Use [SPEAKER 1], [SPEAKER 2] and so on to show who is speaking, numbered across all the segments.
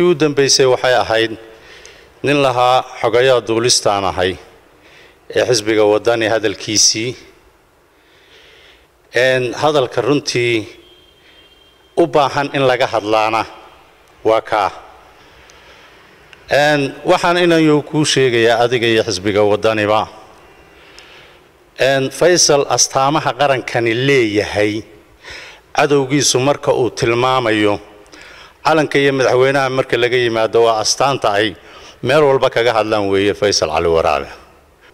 [SPEAKER 1] intii u dambeysay waxay ahayd nin lahaa xogayaa duulistaan ahay ee xisbiga wadani hadalkiisii hadalka runtii u baahan in laga hadlaana waa ka waxaan inaanu ku sheegayaa adiga iyo xisbiga wadaniba Faysal astaamaha qarankani leeyahay cadowgiisu marka uu tilmaamayo calanka iyo madaxweynaha marka laga yimaado waa astaanta ay meel walba kaga hadlaan weeye Faysal Cali Waraabe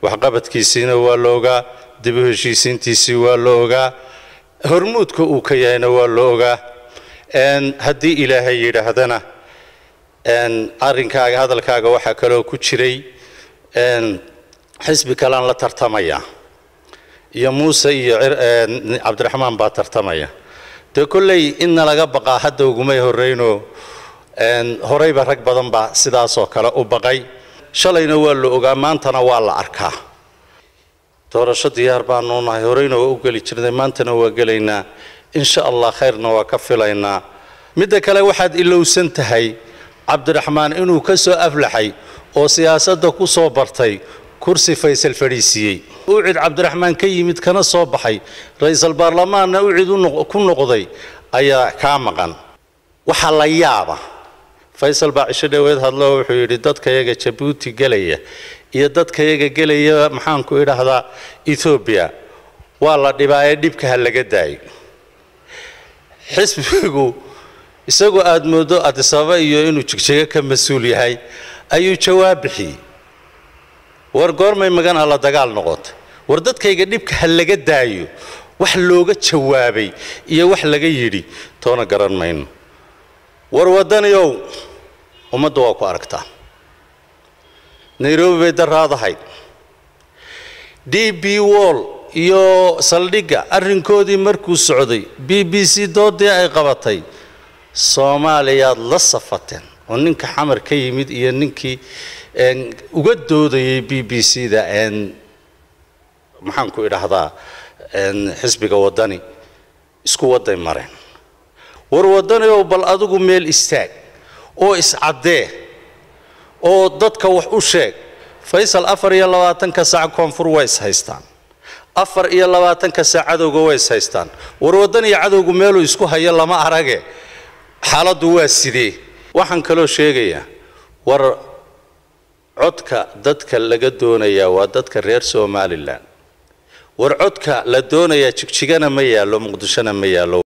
[SPEAKER 1] wax qabadkiisina waa looga dib u heshiisiintiisii waa looga hormuudka uu ka yahayna waa looga haddii ilaahay yiraahdana arrinkaaga hadalkaaga waxa kale oo ku jiray xisbi kale la tartamaya iyo Muuse iyo Cabdiraxmaan baa tartamaya kullay in laga baqaa hadda ugumay horeyno horeyba rag badan baa sidaas oo kale u baqay shalayna waa la ogaa maantana waa la arkaa doorasho diyaar baan noo nahay horeyna waa u gali jirnay maantana waa galeynaa insha Allah khayrna waa ka filaynaa midda kale waxaad ilowsan tahay Cabdiraxmaan inuu ka soo aflaxay oo siyaasadda ku soo bartay kursi Faysal fariisiyay ucid Cabdiraxmaan ka yimid kana soo baxay ra'iisul baarlamaanna ucid ku noqday ayaa ka maqan waxa la yaaba Faysal baa cisho dhaweed hadlo wuxuu yiri dadka yaga Djibouti galaya iyo dadka yaga galaya maxaan ku idhaahdaa Ethiopia waa la dhibaayay dibka laga daayay xisbigu isagoo aad moodo Addis Ababa iyo inuu jigjiga ka mas'uul yahay ayuu jawaab bixiyay war goormay magan la dagaal noqoto war dadkayga dibka laga daayo wax looga jawaabay iyo wax laga yiri toona garan mayno war wadaniyow ummadda waa ku aragtaa Nairobi bay daraadahay DB Wall iyo saldhiga arrinkoodii markuu socday BBC doodii ay qabatay Soomaaliya la safateen oo ninka xamar ka yimid iyo ninkii uga doodayay BBC-da maxaan ku idhaahdaa xisbiga wadani isku waday mareen war wadani oo bal adigu meel istaag oo iscadee oo dadka wax u sheeg Faysal 24 saac koonfur way haystaan 24 saac cadowga way haystaan war wadani cadowgu meel isku haya lama arage xaaladu waa sidee waxaan kaloo sheegayaa war codka dadka laga doonaya waa dadka reer Soomaaliland war codka la doonaya jigjigana ma yaalo Muqdishona ma yaalo